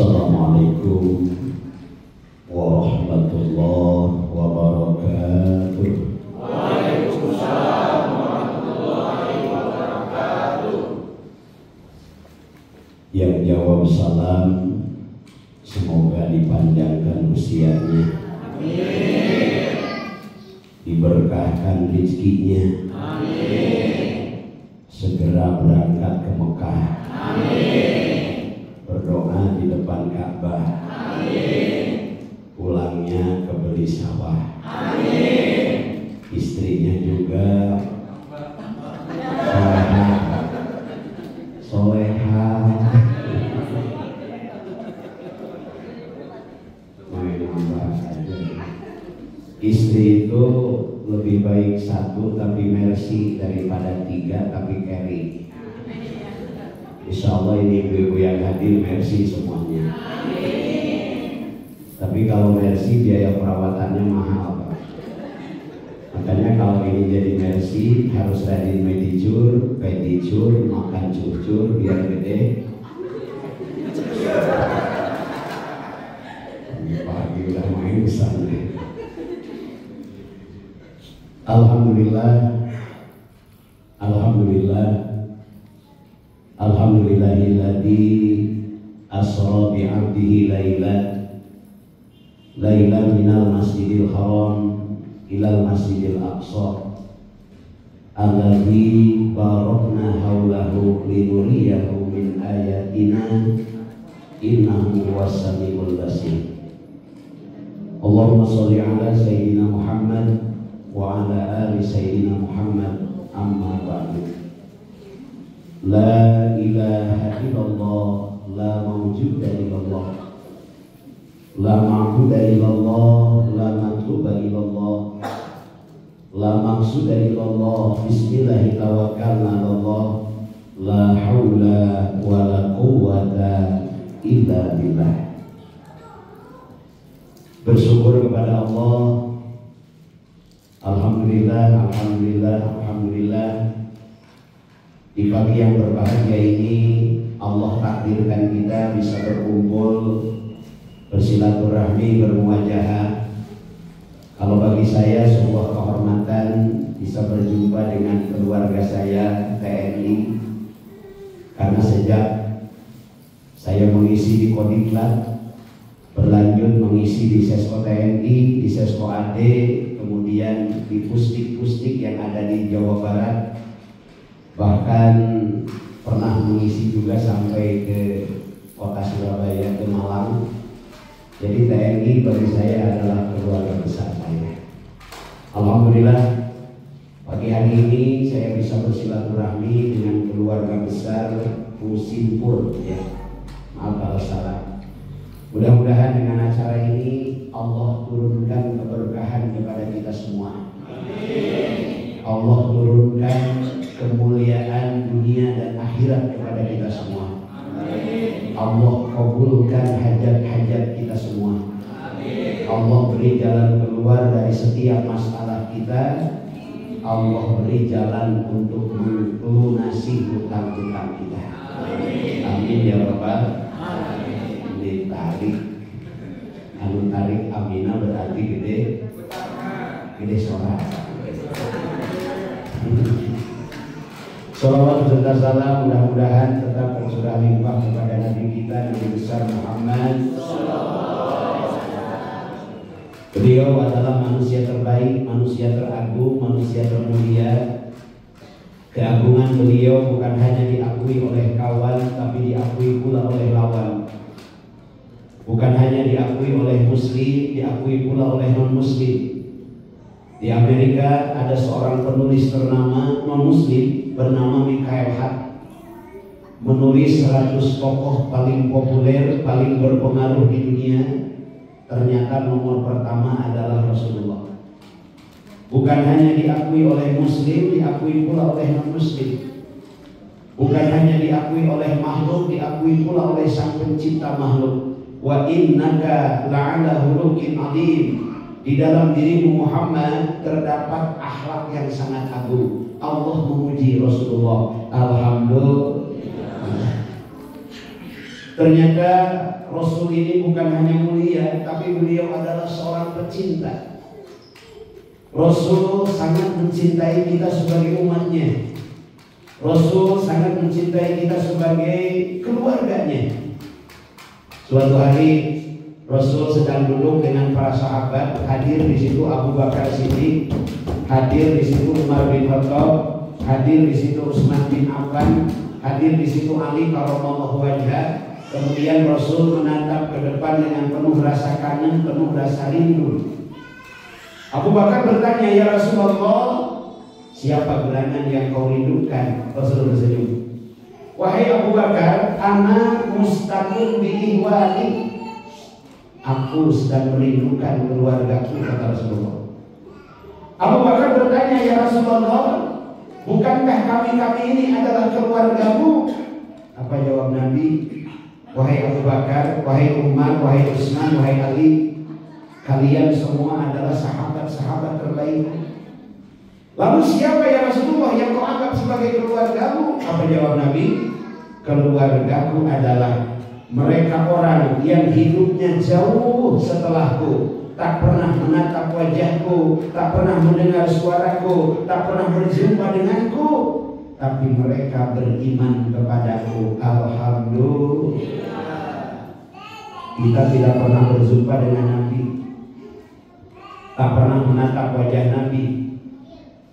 Assalamualaikum warahmatullahi wabarakatuh. Waalaikumsalam warahmatullahi wabarakatuh. Yang jawab salam semoga dipanjangkan usianya, Amin. Diberkahkan rezekinya, Amin. Segera berangkat ke Mekah, Amin. Berdoa di depan Ka'bah, Amin. Pulangnya ke beli sawah, Amin. Istrinya juga solehah. Istri itu lebih baik satu tapi mercy daripada tiga tapi carry. Insya Allah ini ibu-ibu yang hadir mercy semuanya. Tapi kalau mercy biaya perawatannya mahal Pak. Makanya kalau ini jadi mercy harus rajin medicure, pedicure, makan cucur biar gede. Pagi udah main sana. Alhamdulillah, Alhamdulillah, Alhamdulillahilladzi asra bi'abdihi laylan minal masjidil haram ilal masjidil aqsa alladzi barakna haulahu linuriyahu min ayatina innahu huwas samiul basir. Allahumma sholli ala sayyidina Muhammad wa ala ali sayyidina Muhammad, amma ba'du. La ilaha illallah, la mawjuda illallah, la ma'buda illallah, la matluba illallah, la maqsuda illallah. Bismillahi tawakkalna Allah, la hawla wa la quwwata illa billah. Bersyukur kepada Allah. Alhamdulillah, Alhamdulillah, Alhamdulillah. Di pagi yang berbahagia ini Allah takdirkan kita bisa berkumpul, bersilaturahmi, bermuajahah. Kalau bagi saya sebuah kehormatan bisa berjumpa dengan keluarga saya TNI. Karena sejak saya mengisi di Kodiklat, berlanjut mengisi di Sesko TNI, di Sesko AD, kemudian di pusdik-pusdik yang ada di Jawa Barat, bahkan pernah mengisi juga sampai ke kota Surabaya, ke Malang. Jadi TNI bagi saya adalah keluarga besar saya. Alhamdulillah pagi hari ini saya bisa bersilaturahmi dengan keluarga besar Musimpur ya. Maaf kalau salah. Mudah-mudahan dengan acara ini Allah turunkan keberkahan kepada kita semua. Amin. Allah turunkan kemuliaan dunia dan akhirat kepada kita semua. Amin. Allah kabulkan hajat-hajat kita semua. Amin. Allah beri jalan keluar dari setiap masalah kita. Allah beri jalan untuk melunasi hutang-hutang kita. Amin. Amin ya Rabbal. Tarik, anu tarik Aminah berarti gede sorak. Salawat serta salam mudah-mudahan tetap tercurah limpah kepada Nabi kita Nabi besar Muhammad. Beliau adalah manusia terbaik, manusia teragung, manusia termulia. Keagungan beliau bukan hanya diakui oleh kawan, tapi diakui pula oleh lawan. Bukan hanya diakui oleh muslim, diakui pula oleh non-muslim. Di Amerika ada seorang penulis ternama non-muslim bernama Michael Hart. Menulis 100 tokoh paling populer, paling berpengaruh di dunia. Ternyata nomor pertama adalah Rasulullah. Bukan hanya diakui oleh muslim, diakui pula oleh non-muslim. Bukan hanya diakui oleh makhluk, diakui pula oleh sang pencipta makhluk. Wa innaka la'ala khuluqin 'adzim. Di dalam dirimu Muhammad terdapat akhlak yang sangat agung. Allah memuji Rasulullah. Alhamdulillah. Ternyata Rasul ini bukan hanya mulia, tapi beliau adalah seorang pecinta. Rasul sangat mencintai kita sebagai umatnya. Rasul sangat mencintai kita sebagai keluarganya. Suatu hari Rasul sedang duduk dengan para sahabat, hadir di situ Abu Bakar Siddiq, hadir di situ Umar bin Khattab, hadir di situ Utsman bin Affan, hadir di situ Ali karramallahu wajhah. Kemudian Rasul menatap ke depan dengan penuh rasa kangen, penuh rasa rindu. Abu Bakar bertanya, "Ya Rasulullah, siapa gerangan yang kau rindukan?" Rasul tersenyum. "Wahai Abu Bakar, ana mustaqim bi ihwani." Aku sedang merindukan keluargaku, kata Rasulullah. Abu Bakar bertanya, "Ya Rasulullah, bukankah kami ini adalah keluargamu?" Apa jawab Nabi? "Wahai Abu Bakar, wahai Umar, wahai Utsman, wahai Ali, kalian semua adalah sahabat-sahabat terbaik." Lalu siapa ya Rasulullah yang kau anggap sebagai keluargamu? Apa jawab Nabi? "Keluargaku adalah mereka orang yang hidupnya jauh setelahku, tak pernah menatap wajahku, tak pernah mendengar suaraku, tak pernah berjumpa denganku, tapi mereka beriman kepadaku." Alhamdulillah. Kita tidak pernah berjumpa dengan Nabi, tak pernah menatap wajah Nabi,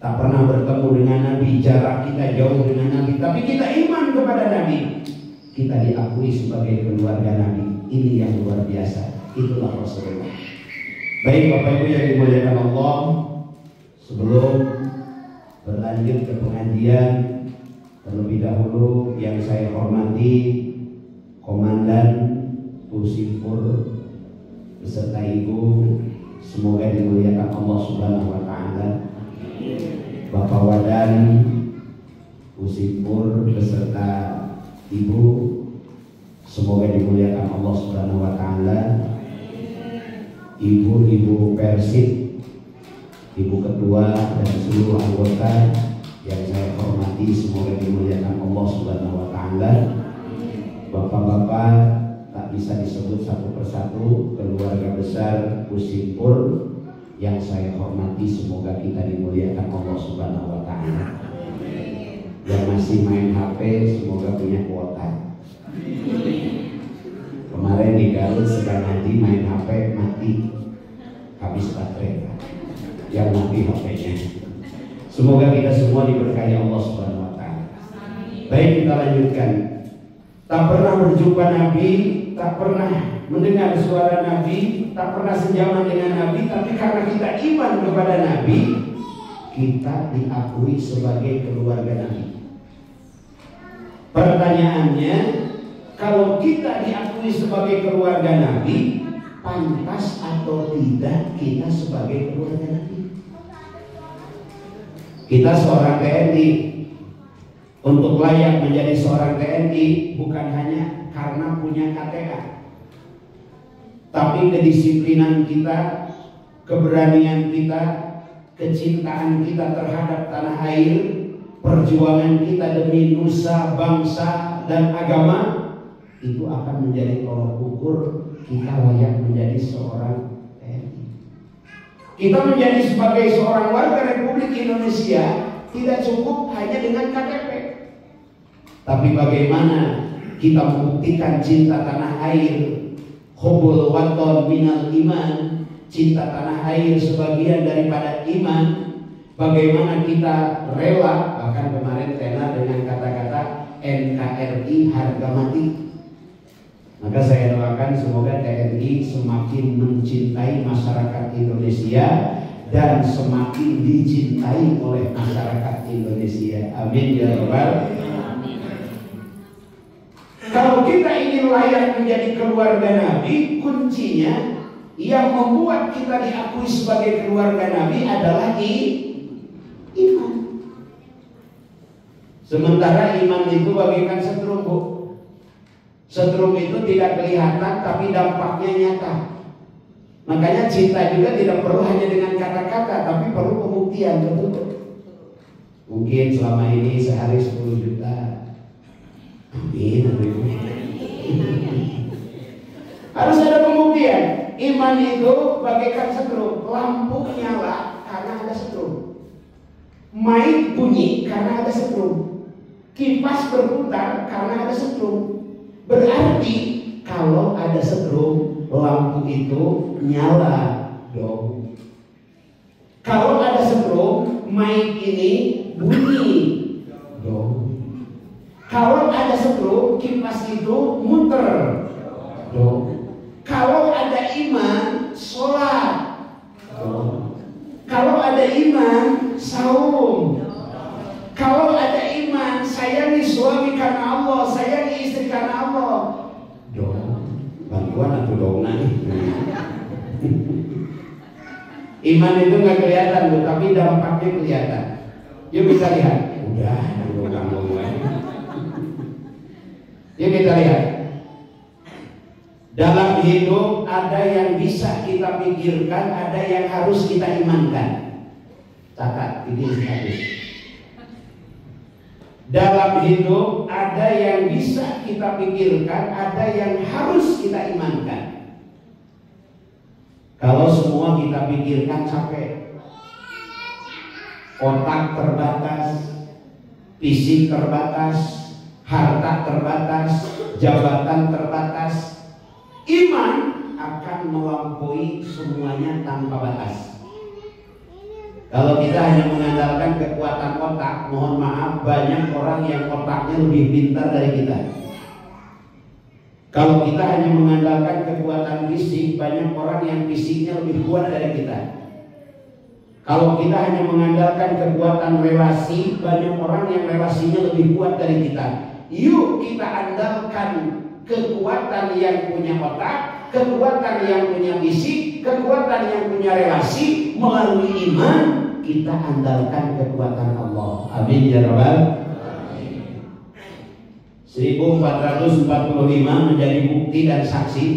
tak pernah bertemu dengan Nabi, jarak kita jauh dengan Nabi, tapi kita iman kepada Nabi. Kita diakui sebagai keluarga Nabi. Ini yang luar biasa. Itulah Rasulullah. Baik Bapak Ibu yang dimuliakan Allah, sebelum berlanjut ke pengajian, terlebih dahulu yang saya hormati Komandan Pusimpur beserta Ibu, semoga dimuliakan Allah Subhanahu wa taala. Bapak Wadan Pusimpur beserta Ibu, semoga dimuliakan Allah Subhanahu wa taala. Ibu Persib, Ibu Ketua dan seluruh anggota yang saya hormati, semoga dimuliakan Allah Subhanahu wa taala. Bapak-bapak tak bisa disebut satu persatu, keluarga besar Pusimpur yang saya hormati, semoga kita dimuliakan Allah Subhanahu wa taala. Yang masih main HP semoga punya kuota. Kemarin di Garut sedang ngaji, main HP mati, habis baterai, yang mati HP-nya. Semoga kita semua diberkahi Allah Subhanahu wa taala. Baik, kita lanjutkan. Tak pernah berjumpa Nabi, tak pernah mendengar suara Nabi, tak pernah sejaman dengan Nabi, tapi karena kita iman kepada Nabi, kita diakui sebagai keluarga Nabi. Pertanyaannya, kalau kita diakui sebagai keluarga Nabi, pantas atau tidak kita sebagai keluarga Nabi? Kita seorang TNI, untuk layak menjadi seorang TNI bukan hanya karena punya KTA, tapi kedisiplinan kita, keberanian kita, kecintaan kita terhadap tanah air, perjuangan kita demi nusa, bangsa, dan agama, itu akan menjadi tolak ukur kita layak menjadi seorang TNI. Kita menjadi sebagai seorang warga Republik Indonesia tidak cukup hanya dengan KTP, tapi bagaimana kita membuktikan cinta tanah air, hubbul waton minal iman, cinta tanah air sebagian daripada iman. Bagaimana kita rela, bahkan kemarin Tena dengan kata-kata NKRI harga mati. Maka saya doakan semoga TNI semakin mencintai masyarakat Indonesia dan semakin dicintai oleh masyarakat Indonesia. Amin ya rabbal alamin. Kalau kita ingin layak menjadi keluarga Nabi, kuncinya yang membuat kita diakui sebagai keluarga Nabi adalah iman. Sementara iman itu bagaikan setrum, Bu. Setrum itu tidak kelihatan tapi dampaknya nyata. Makanya cinta juga tidak perlu hanya dengan kata-kata, tapi perlu pembuktian, betul. Mungkin selama ini sehari 10 juta. Amin. Harus ada pembuktian. Iman itu bagaikan setrum, lampu nyala karena ada setrum, mic bunyi karena ada setrum, kipas berputar karena ada setrum. Berarti kalau ada setrum, lampu itu nyala dong. Kalau ada setrum, mic ini bunyi dong. Kalau ada setrum, kipas itu muter dong. Kalau ada iman, sholat dong. Kalau ada iman, saum. Kalau ada iman, sayangi suami karena Allah, sayangi istri karena Allah dong. Bantuan atau dong nih. Iman itu nggak kelihatan loh, tapi dampaknya kelihatan. Yuk kita lihat. Udah, ngomong aja. Yuk kita lihat. Dalam hidup ada yang bisa kita pikirkan, ada yang harus kita imankan. Catat, ini habis. Dalam hidup ada yang bisa kita pikirkan, ada yang harus kita imankan. Kalau semua kita pikirkan capek. Otak terbatas, fisik terbatas, harta terbatas, jabatan terbatas. Iman akan melampaui semuanya tanpa batas. Kalau kita hanya mengandalkan kekuatan otak, mohon maaf, banyak orang yang otaknya lebih pintar dari kita. Kalau kita hanya mengandalkan kekuatan fisik, banyak orang yang fisiknya lebih kuat dari kita. Kalau kita hanya mengandalkan kekuatan relasi, banyak orang yang relasinya lebih kuat dari kita. Yuk kita andalkan kekuatan yang punya otak, kekuatan yang punya fisik, kekuatan yang punya relasi. Melalui iman kita andalkan kekuatan Allah. Amin ya rabbal. 1445 menjadi bukti dan saksi.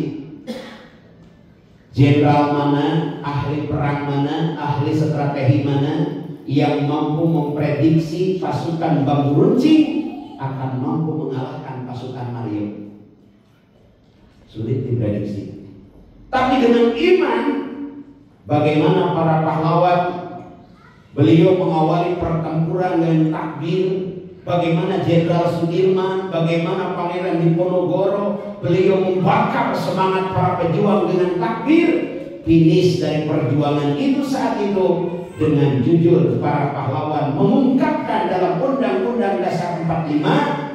Jenderal mana, ahli perang mana, ahli strategi mana yang mampu memprediksi pasukan bambu runcing akan mampu mengalahkan pasukan Mario. Sulit diprediksi. Tapi dengan iman, bagaimana para pahlawan, beliau mengawali pertempuran dengan takbir. Bagaimana Jenderal Sudirman, bagaimana Pangeran Diponegoro, beliau membakar semangat para pejuang dengan takbir. Finish dari perjuangan itu saat itu dengan jujur para pahlawan mengungkapkan dalam Undang-Undang Dasar 45,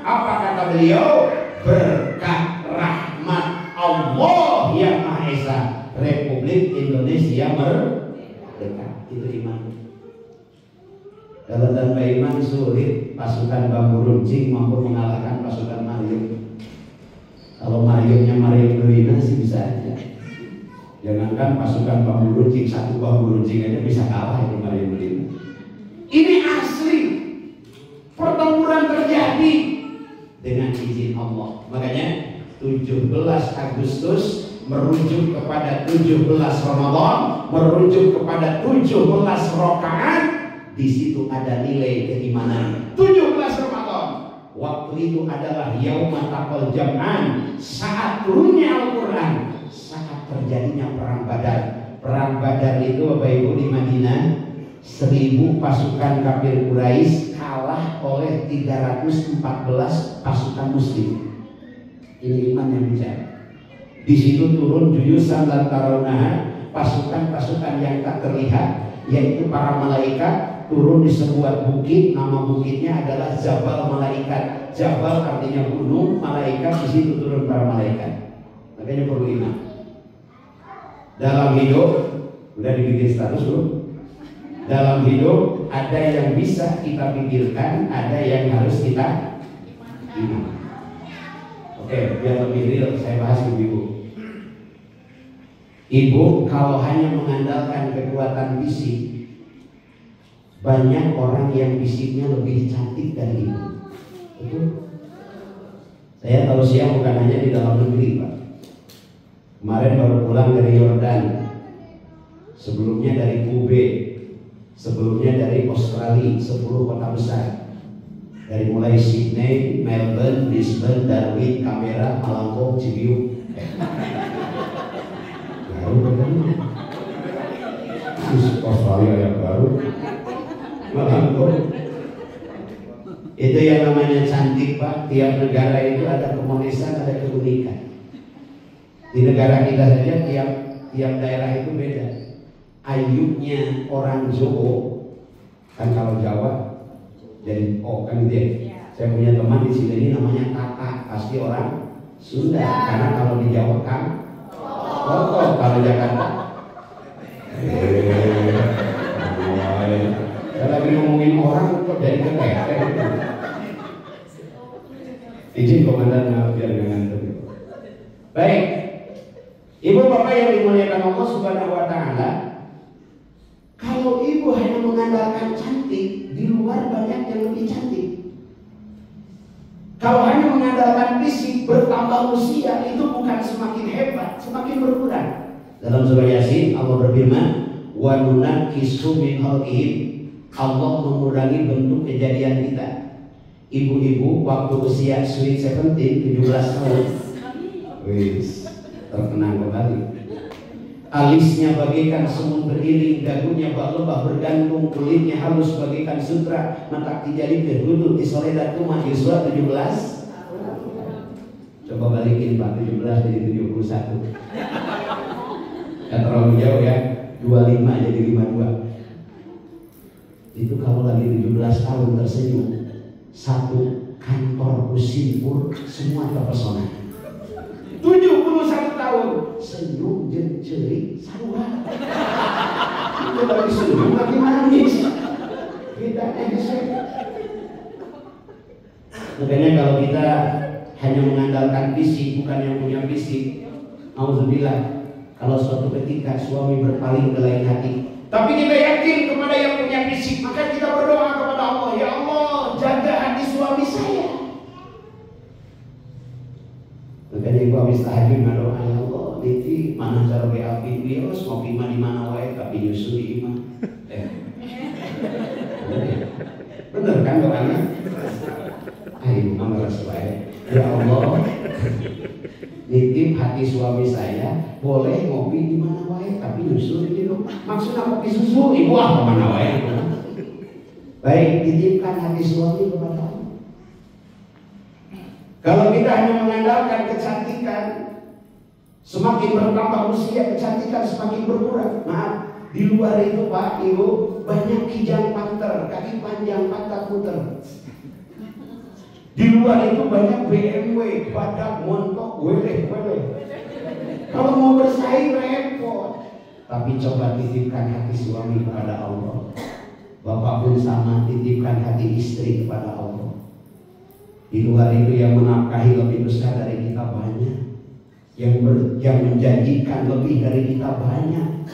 apa kata beliau? Berkat rahmat Allah yang Maha Esa, Republik Indonesia merdeka. Itu iman. Kalau tanpa iman sulit pasukan bambu runcing mampu mengalahkan pasukan Mario. Kalau Marionya Mario Gerina sih bisa aja. Jangankan pasukan bambu runcing, satu bambu runcing aja bisa kalah itu Mario Gerina. Ini asli. Pertempuran terjadi dengan izin Allah. Makanya 17 Agustus merujuk kepada 17 Ramadan, merujuk kepada 17 rakaat. Di situ ada nilai keimanan. 17 Ramadan. Waktu itu adalah yauma taqal jam'an, saat turunnya Al-Quran, saat terjadinya perang Badar. Perang Badar itu Bapak Ibu di Madinah, 1000 pasukan kafir Quraisy kalah oleh 314 pasukan Muslim. Ini iman yang bicara. Di situ turun juyusan dan tarawnaha, pasukan-pasukan yang tak terlihat, yaitu para malaikat. Turun di sebuah bukit, nama bukitnya adalah Jabal Malaikat. Jabal artinya gunung, malaikat, di situ turun para malaikat. Makanya perlu iman. Dalam hidup, udah dibikin status belum? Dalam hidup ada yang bisa kita pikirkan, ada yang harus kita iman. Oke, biar lebih real saya bahas ibu. Ibu kalau hanya mengandalkan kekuatan fisik, banyak orang yang fisiknya lebih cantik dari ibu. Betul? Saya tahu siang bukan hanya di dalam negeri, Pak. Kemarin baru pulang dari Yordan, sebelumnya dari Kube, sebelumnya dari Australia, 10 kota besar. Dari mulai Sydney, Melbourne, Brisbane, Darwin, Canberra, Malangkong, Cibiu. Baru kan? Australia yang baru. Malangkong. Itu yang namanya cantik, Pak. Tiap negara itu ada kemonesan, ada keunikan. Di negara kita saja tiap daerah itu beda. Ayubnya orang Jawa kan, kalau Jawa jadi kan dia. Saya punya teman di sini namanya kakak, pasti orang Sunda. Karena kalau di Jawa kan Koko, kalau Jakarta. Saya lagi ngomongin orang kok jadi ketek. Izin komandan, maaf biar nggak ngantuk. Baik, ibu bapak yang dimuliakan Allah Subhanahu Wa Taala, kalau ibu hanya mengandalkan cantik, di luar banyak yang lebih cantik. Kalau hanya mengandalkan fisik, bertambah usia, itu bukan semakin hebat, semakin berkurang. Dalam surah Yasin Allah berfirman, wa nunakkisu min khalqihim. Allah mengurangi bentuk kejadian kita. Ibu-ibu waktu usia sweet 17 tahun, wis terkenang kembali. Alisnya bagaikan semut beriring, dagunya bak lebah bergantung, kulitnya halus bagaikan sutra, mata dijadi berhudut di soledad rumah. Yusuf 17. Coba balikin Pak, 17 jadi 71. Gak terlalu jauh ya, 25 jadi 52. Itu kalau lagi 17 tahun tersenyum, satu kantor kusimpur semua terpesona. 71 tahun senyum jerit sarua. Itu lagi senyum lagi nangis. Kita esek. Makanya kalau kita hanya mengandalkan fisik, bukan yang punya fisik, auzubillah, kalau suatu ketika suami berpaling ke lain hati, tapi kita yakin kepada yang punya fisik, maka kita berdoa kepada Allah, ya Allah, jaga hati suami saya. Makanya ibu habis tahajud berdoa, ya Allah, Diti mana cara BAP bios, ngopi mah di mana wae, tapi nyusui imah. Bener kan doanya? Ayo mah ngeres wae. Ya Allah, nitip hati suami saya, boleh ngopi di mana wae, tapi nyusul gitu. Maksudnya kopi susu, ibu apa mana wae? Baik, titipkan hati suami kepada Allah. Kalau kita hanya mengandalkan kecantikan, semakin bertambah usia kecantikan semakin berkurang. Maaf, di luar itu Pak, Ibu, banyak kijang panter, kaki panjang, pantat puter. Di luar itu banyak BMW, badak, montok, weleh. Kalau mau bersaing repot. Tapi coba titipkan hati suami kepada Allah. Bapak pun sama, titipkan hati istri kepada Allah. Di luar itu yang menafkahi lebih besar dari kita banyak, yang menjanjikan lebih dari kita banyak.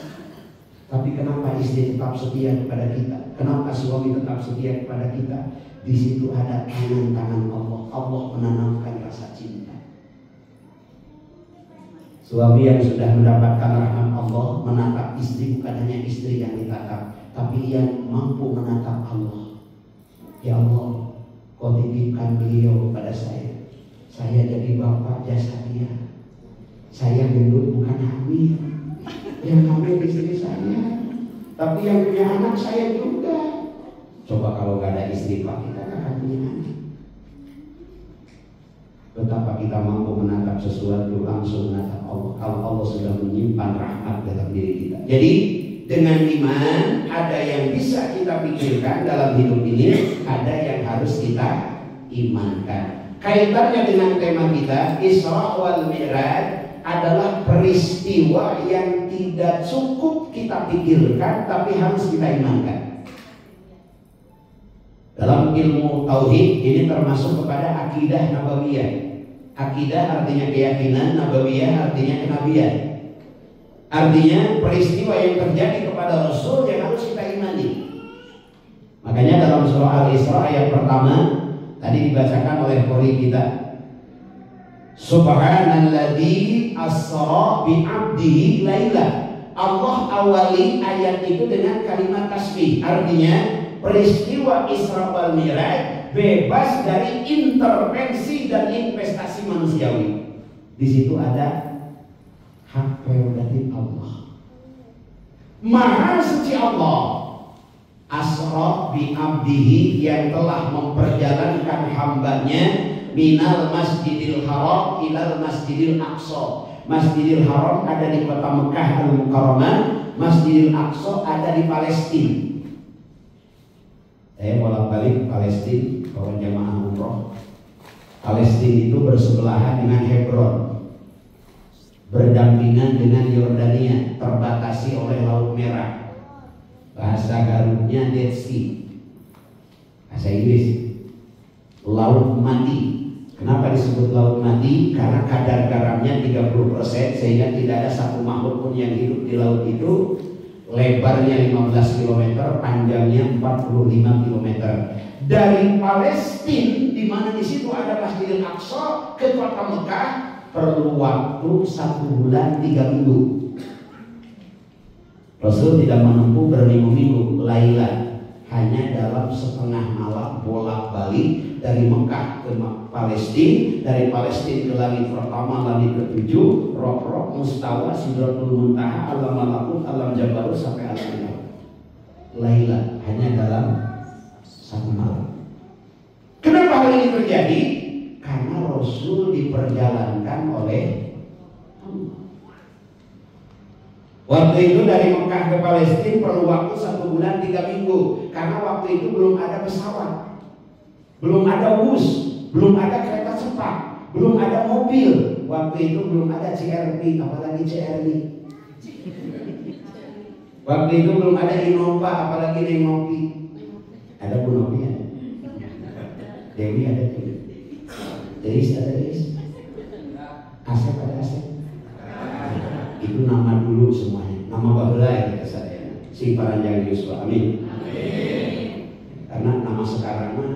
Tapi kenapa istri tetap setia kepada kita? Kenapa suami tetap setia kepada kita? Di situ ada tangan-tangan Allah. Allah menanamkan rasa cinta. Suami yang sudah mendapatkan rahmat Allah menatap istri, bukan hanya istri yang ditatap, tapi yang mampu menatap Allah. Ya Allah, Kau titipkan beliau pada saya. Saya jadi bapak jasa dia. Saya dulu bukan hamil. Yang hamil istri saya, tapi yang punya anak saya juga. Coba kalau gak ada istri Pak, kita gak akan punya anak. Betapa kita mampu menatap sesuatu langsung menatap Allah. Kalau Allah sudah menyimpan rahmat dalam diri kita. Jadi dengan iman ada yang bisa kita pikirkan dalam hidup ini, ada yang harus kita imankan. Kaitannya dengan tema kita Isra wal Mi'raj adalah peristiwa yang tidak cukup kita pikirkan, tapi harus kita imankan. Dalam ilmu tauhid ini termasuk kepada akidah nabawiyah. Akidah artinya keyakinan, nabawiyah artinya kenabian. Artinya peristiwa yang terjadi kepada Rasul yang harus kita imani. Makanya dalam surah Al-Isra ayat pertama tadi dibacakan oleh qori kita, Subhanalladzi asra bi 'abdihi laila. Allah awali ayat itu dengan kalimat tasbih. Artinya peristiwa Isra wal Mi'raj bebas dari intervensi dan investasi manusiawi. Di situ ada hak prerogatif Allah. Maha suci Allah, asra bi abdihi, yang telah memperjalankan hambanya minal masjidil haram ilal masjidil aqsa. Masjidil Haram ada di kota Mekah Al-Mukarramah, Masjidil Aqsa ada di Palestina. Saya bolak-balik Palestina kalau jamaah umroh. Palestina itu bersebelahan dengan Hebron, berdampingan dengan Yordania, terbatasi oleh Laut Merah. Bahasa Garutnya Dead Sea, bahasa Inggris Laut Mati. Kenapa disebut Laut Mati? Karena kadar garamnya 30%, sehingga tidak ada satu makhluk pun yang hidup di laut itu. Lebarnya 15 km, panjangnya 45 km. Dari Palestina, di mana di situ ada Masjidil Aqsa, ke kota Mekah perlu waktu 1 bulan 3 minggu. Rasul tidak menempuh berminggu-minggu, Laila, hanya dalam setengah malam bolak-balik dari Mekah ke Palestina, dari Palestina ke langit pertama, langit ke-7, Roh-Roh, Mustawa, Sidratul Muntaha, Alam Malakut, Alam Jabarut, sampai Alam Malakut. Laila, hanya dalam 1 malam. Kenapa hal ini terjadi? Karena Rasul diperjalankan oleh Allah. Waktu itu dari Mekah ke Palestina perlu waktu 1 bulan 3 minggu, karena waktu itu belum ada pesawat, belum ada bus, belum ada kereta cepat, belum ada mobil. Waktu itu belum ada CRV, apalagi CRV. Waktu itu belum ada Innova, apalagi Nengopi. Ada Bu Nopi ya? Dewi ada Dewi. Deis ada Deis. Asep ada Asep. Itu nama dulu semuanya. Nama baheula ya kita sadaya. Si Paranjang Yuswa. Amin. Karena nama sekarang mah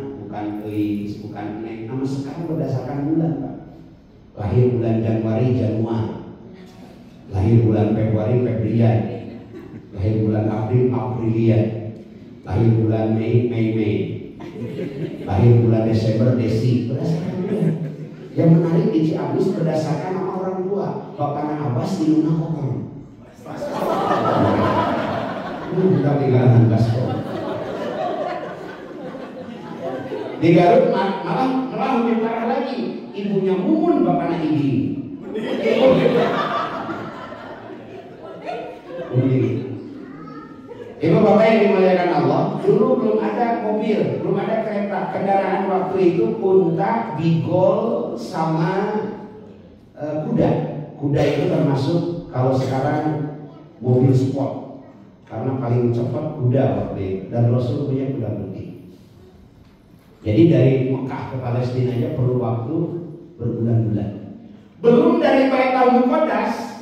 bukan Neng, nama sekarang berdasarkan bulan, Pak. Lahir bulan Januari, lahir bulan Februari, Febrian, lahir bulan April, Aprilian, lahir bulan Mei, lahir bulan Desember, Desi, berdasarkan bulan. Yang menarik di Ciamis berdasarkan nama orang tua. Bapaknya Abbas di Luna Kokong. Kita tinggalan Basko. Di Garut malah lebih parah lagi. Ibunya Mumun, bapaknya Ibi. Ibu bapak yang dimuliakan Allah, dulu belum ada mobil, belum ada kereta. Kendaraan waktu itu unta, bigol, sama kuda. Kuda itu termasuk kalau sekarang mobil sport, karena paling cepat kuda waktu itu. Dan Rasul punya kuda putih. Jadi dari Mekah ke Palestina aja perlu waktu berbulan-bulan. Belum dari Baitul Muqaddas,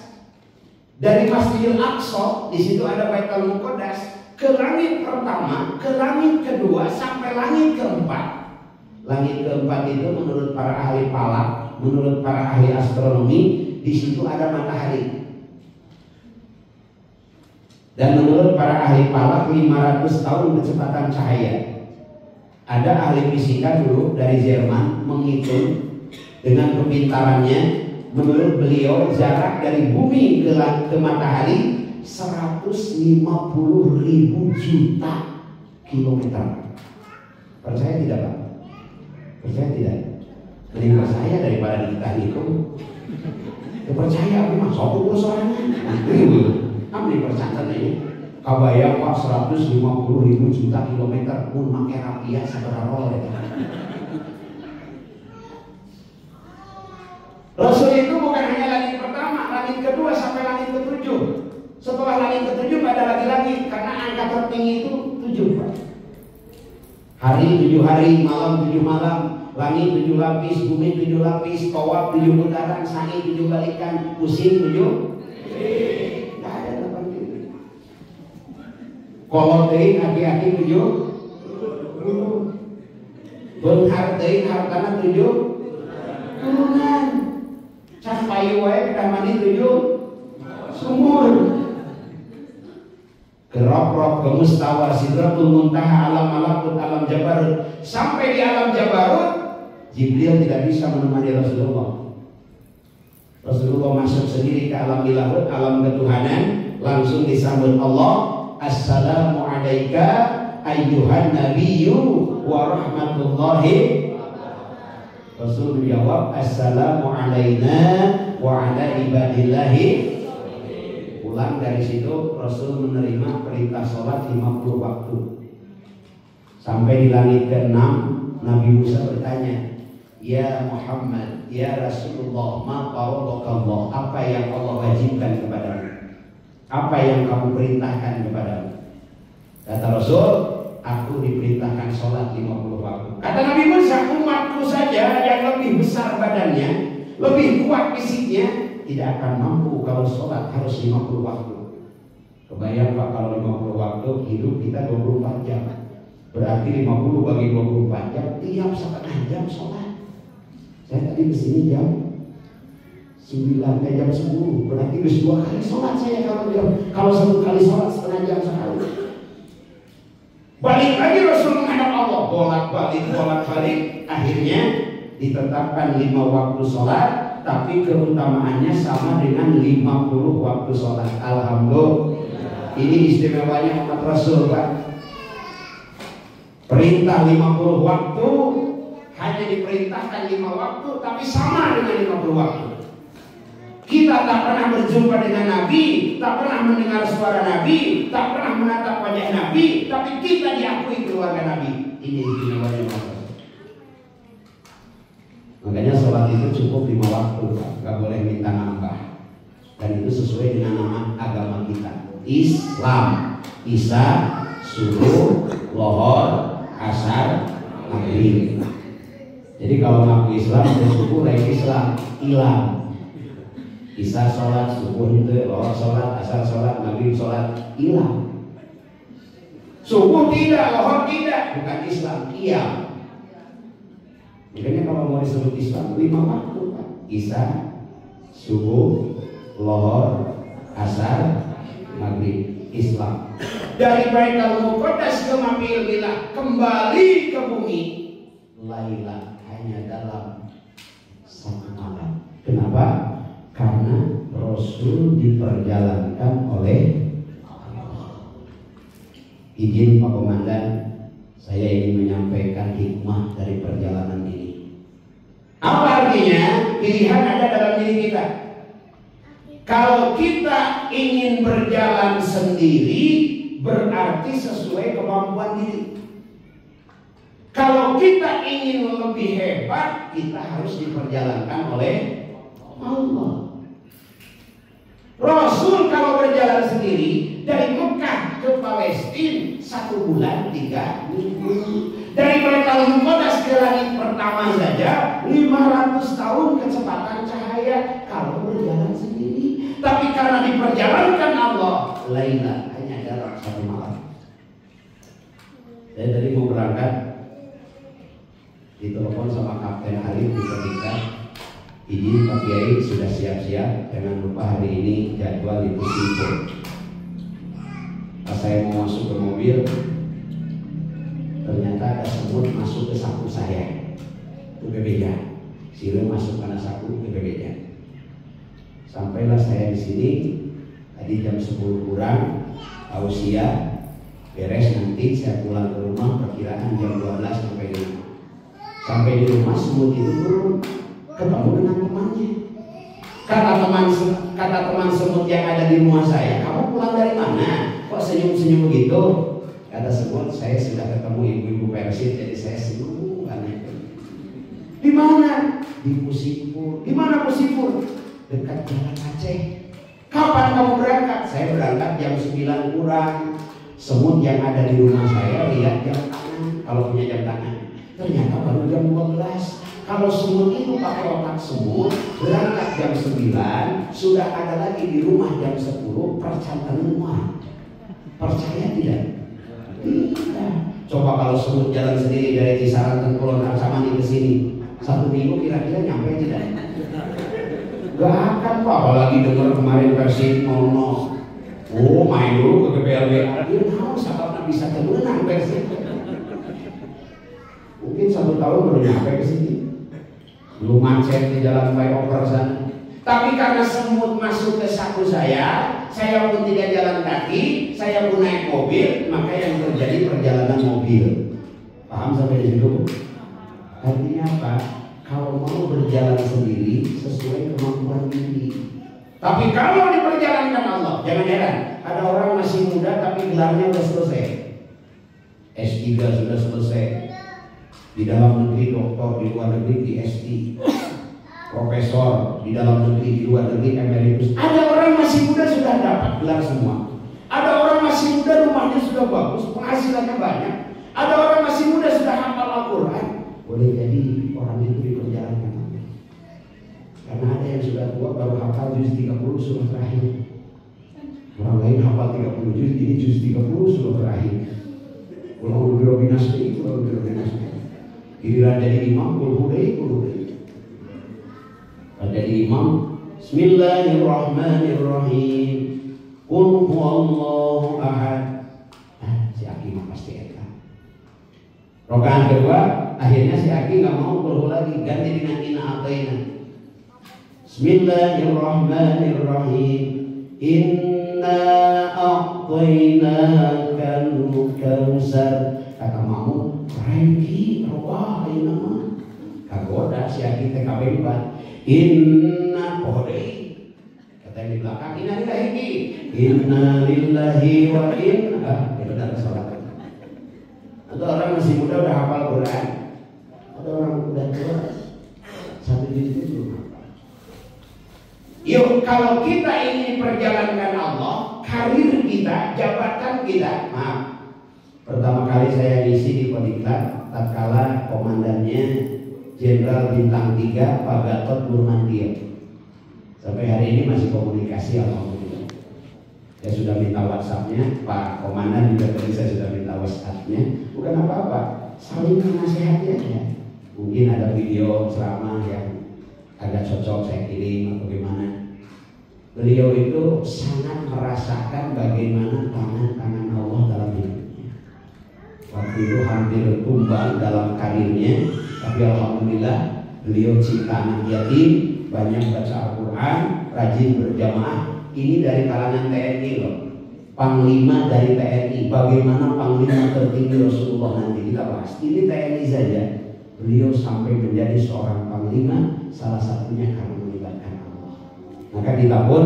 dari Masjidil Aqsa, di situ ada Baitul Muqaddas, ke langit pertama, ke langit kedua, sampai langit keempat. Langit keempat itu menurut para ahli falak, menurut para ahli astronomi, di situ ada matahari. Dan menurut para ahli falak 500 tahun kecepatan cahaya. Ada ahli fisika dulu dari Jerman menghitung dengan kepintarannya, menurut beliau jarak dari bumi ke matahari 150.000 juta kilometer. Percaya tidak, Pak? Percaya tidak? Mending percaya daripada kita hitung. Percaya aku mah satu soalnya. Kami percaya ini. Kabayang Pak 150.000 juta kilometer pun make rapia saudara roll. Rasul itu bukan hanya langit pertama, langit kedua sampai langit ke-7. Setelah langit ke-7 nggak ada lagi langit, karena angka tertinggi itu 7, Pak. Hari 7 hari, malam 7 malam, langit 7 lapis, bumi 7 lapis, tawaf 7 putaran, sa'i 7 balikan, pusing 7. Nggak ada 8 gitu. Kalau teuing aki-aki 7, beunghar teuing hartana 7 turunan. Can payu wae kedah mandi 7 sumur. ke Rob, ke Mustawa, Sidratul Muntaha, alam malakut, alam Jabarut. Sampai di alam Jabarut, Jibril tidak bisa menemani Rasulullah. Rasulullah masuk sendiri ke alam ilahut, alam ketuhanan, langsung disambut Allah, assalamu alayka ayyuhan nabiyyu wa rahmatullahi. Rasul menjawab, assalamu alayna wa ala ibadillahi. Pulang dari situ Rasul menerima perintah sholat 50 waktu. Sampai di langit ke-6 Nabi Musa bertanya, ya Muhammad, ya Rasulullah, ma faradakallah, apa yang Allah wajibkan kepadamu, apa yang kamu perintahkan kepadamu? Kata Rasul, aku diperintahkan sholat 50 waktu. Kata Nabi Musa, umatku saja yang lebih besar badannya, lebih kuat fisiknya, tidak akan mampu kalau sholat harus 50 waktu. Kebayang Pak, kalau 50 waktu hidup kita 24 jam. Berarti 50 bagi 24 jam, tiap setengah jam sholat. Saya tadi kesini jam 9, jam 10. Berarti harus 2 kali sholat saya kalau 1 kali sholat setengah jam sekali. Balik lagi Rasul menghadap Allah, bolak-balik. Akhirnya ditetapkan 5 waktu sholat, tapi keutamaannya sama dengan 50 waktu sholat. Alhamdulillah. Ini istimewanya umat Rasul, Pak. Perintah 50 waktu, hanya diperintahkan 5 waktu, tapi sama dengan 50 waktu. Kita tak pernah berjumpa dengan Nabi, tak pernah mendengar suara Nabi, tak pernah menatap wajah Nabi, tapi kita diakui keluarga Nabi. Ini istimewanya umat Rasul. Makanya sholat itu cukup 5 waktu, Pak. Gak boleh minta nambah. Dan itu sesuai dengan nama agama kita, Islam. Isya, subuh, lohor, asar, maghrib. Jadi kalau ngaku Islam, subuh lain Islam, hilang. Isya sholat, subuh itu, lohor sholat, asar sholat, maghrib sholat, hilang. Subuh tidak, lohor tidak, bukan Islam, qiyam. Makanya kalau mau disebut Islam 5 waktu, Pak. Isya, subuh, lohor, asar, maghrib, Islam. Dari Baitul Muqaddas ke Makkah kembali ke bumi, Lailah hanya dalam 1 malam. Kenapa? Karena Rasul diperjalankan oleh Allah. Izin Pak Komandan, saya ingin menyampaikan hikmah dari perjalanan ini. Apa artinya? Pilihan ada dalam diri kita. Kalau kita ingin berjalan sendiri, berarti sesuai kemampuan diri. Kalau kita ingin lebih hebat, kita harus diperjalankan oleh Allah. Rasul kalau berjalan sendiri dari Mekah ke Palestina 1 bulan 3 minggu. Dari Baitul Muqaddas ke langit pertama saja 500 tahun kecepatan cahaya kalau berjalan sendiri. Tapi karena diperjalankan Allah, Lailah hanya dalam 1 malam. Saya tadi mau berangkat, ditelepon sama Kapten Arif di Ketika, izin Pak Kiai sudah siap-siap, jangan lupa hari ini jadwal di Pusipur. Pas saya mau masuk ke mobil, ternyata ada semut masuk ke saku saya, itu berbeda. Sirem masuk karena saku, itu berbeda. Sampailah saya di sini tadi jam 10 kurang, tausiah beres, nanti saya pulang ke rumah perkiraan jam 12 sampai di rumah. Sampai di rumah semut itu turun, ketemu dengan temannya. Kata teman semut yang ada di rumah saya, kamu pulang dari mana? Kok senyum-senyum gitu? Kata semut, saya sudah ketemu ibu-ibu Persit, jadi saya senyum aneh. Di mana? Di Pusipur. Di mana Pusipur? Dekat Jalan Aceh. Kapan kamu berangkat? Saya berangkat jam 9 kurang. Semut yang ada di rumah saya lihat jam tangan, kalau punya jam tangan. Ternyata baru jam 12. Kalau semut itu pakai otak semut, berangkat jam 9, sudah ada lagi di rumah jam 10, percantengan. Percaya tidak? Tidak. Coba kalau semut jalan sendiri dari Cisaran Tengkulon Arsamani ke sini, 1 minggu kira-kira nyampe tidak? Gak akan Pak, apalagi dengar kemarin versi 00. Oh, main dulu ke GBLB. Dia tahu sababnya bisa kemenang Persib. Mungkin 1 tahun baru nyampe ke sini. Belum macet di jalan flyover sana. Tapi karena semut masuk ke saku saya pun tidak jalan kaki, saya pun naik mobil, maka yang terjadi perjalanan mobil. Paham sampai di situ? Artinya apa? Kalau mau berjalan sendiri sesuai kemampuan diri. Tapi kalau diperjalankan Allah, jangan heran. Ada orang masih muda tapi gelarnya sudah selesai. S3 sudah selesai. Di dalam negeri doktor, di luar negeri PhD. Profesor, di dalam negeri, di luar negeri emeritus. Ada orang masih muda sudah dapat gelar semua. Ada orang masih muda rumahnya sudah bagus, penghasilannya banyak. Ada orang masih muda sudah hafal Al-Quran. Boleh jadi orang itu diperjalankan. Karena ada yang sudah tua baru hafal juz 30 surah terakhir. Orang lain hafal 30 juz, ini juz 30 surah terakhir. Kalau udah binasa itu, kalau udah binasa. Giliran jadi imam, kulhudai. Jadi imam, Bismillahirrahmanirrahim. Qul huwallahu ahad. Si Aki mah pasti eta. Rokaan kedua, akhirnya si Aki nggak mau qul lagi, ganti dengan inna ataina. Bismillahirrahmanirrahim. Inna a'tainakal kautsar. Kata Mamun, Rengki, Robah, ini nama. Kagoda si Aki TKB 4. Inna podei. Kata yang di belakang, inna lillahi. Inna lillahi wa inna. Ya benar sholat. Ada orang masih muda udah hafal Quran. Ada orang udah tua 1 juz itu belum hafal. Yuk, kalau kita ingin perjalankan Allah, karir kita, jabatan kita, maaf. Pertama kali saya ngisi di Kodiklat, tatkala komandannya Jenderal Bintang 3 Pak Gatot Nurmantio. Sampai hari ini masih komunikasi, alhamdulillah. Saya sudah minta WhatsApp-nya, Pak Komandan juga tadi saya sudah minta WhatsApp-nya. Bukan apa-apa, saling menasihati aja. Mungkin ada video ceramah yang agak cocok saya kirim atau gimana. Beliau itu sangat merasakan bagaimana tangan-tangan Allah dalam hidupnya. Waktu itu hampir tumbang dalam karirnya, tapi alhamdulillah beliau cinta anak yatim, banyak baca Al-Quran, rajin berjamaah. Ini dari kalangan TNI loh, Panglima dari TNI. Bagaimana Panglima tertinggi Rasulullah nanti kita bahas. Ini TNI saja, beliau sampai menjadi seorang Panglima, salah satunya karena melibatkan Allah. Maka kita pun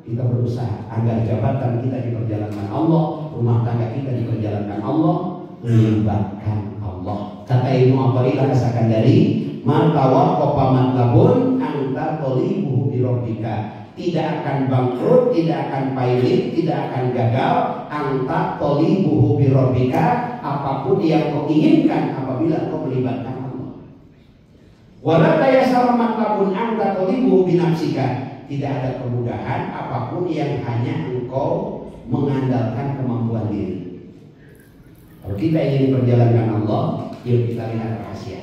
kita berusaha agar jabatan kita diperjalankan Allah, rumah tangga kita diperjalankan Allah, melibatkan Allah. Kata Ibnu Athaillah As-Sakandari, "Matawa qapamat labun anta tolibuhu bi rabbika." Tidak akan bangkrut, tidak akan pailit, tidak akan gagal. Anta tolibuhu bi rabbika, apapun yang kau inginkan apabila kau melibatkan Allah. Wala tayassara matlabun anta tolibuhu bi nafsika. Tidak ada kemudahan apapun yang hanya engkau mengandalkan kemampuan diri. Kalau kita ingin perjalankan Allah, yuk kita lihat rahasia.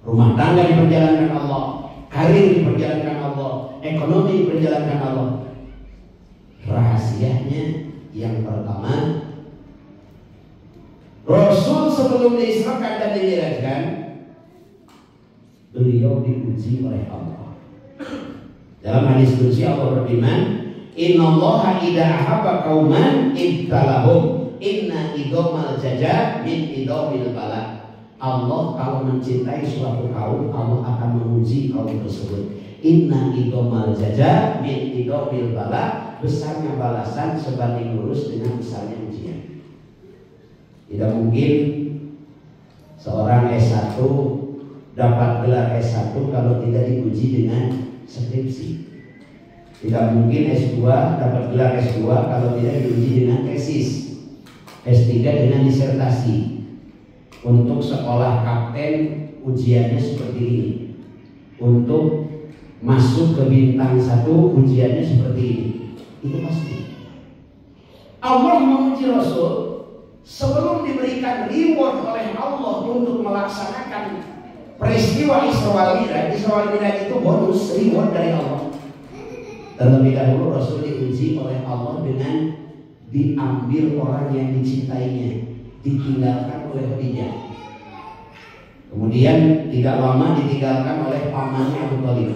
Rumah tangga diperjalankan Allah, karir diperjalankan Allah, ekonomi diperjalankan Allah. Rahasianya yang pertama, Rasul sebelum diisrakan dan dimi'rajkan, beliau diuji oleh Allah. Dalam hadis qudsi Allah berfirman, "Innallaha idza ahabba qauman ibtalahum, inna idomal jaja min idomil bala." Allah kalau mencintai suatu kaum, Allah akan menguji kaum tersebut. Inna idomal jaja min idomil bala, besarnya balasan sebanding lurus dengan besarnya ujian. Tidak mungkin seorang S1 dapat gelar S1 kalau tidak diuji dengan skripsi. Tidak mungkin S2 dapat gelar S2 kalau tidak diuji dengan tesis. S3 dengan disertasi. Untuk sekolah kapten ujiannya seperti ini. Untuk masuk ke bintang 1 ujiannya seperti ini. Itu pasti. Allah menguji Rasul sebelum diberikan reward oleh Allah untuk melaksanakan peristiwa Isra wal Mi'raj. Isra wal Mi'raj itu bonus reward dari Allah. Terlebih dahulu Rasul diuji oleh Allah dengan diambil orang yang dicintainya, ditinggalkan oleh Khadijah. Kemudian tidak lama ditinggalkan oleh pamannya Abu Thalib.